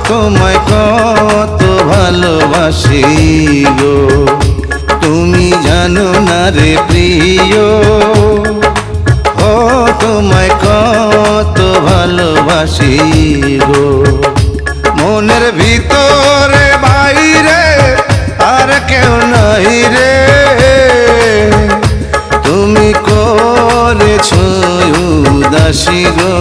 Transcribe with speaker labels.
Speaker 1: তোমায় কত ভালোবাসি গো, তুমি জানো না রে প্রিয়। ও তোমায় কত ভালোবাসি গো, মনের ভিতরে বাইরে আর কেউ নাই রে। তুমি করেছো উদাসী গো,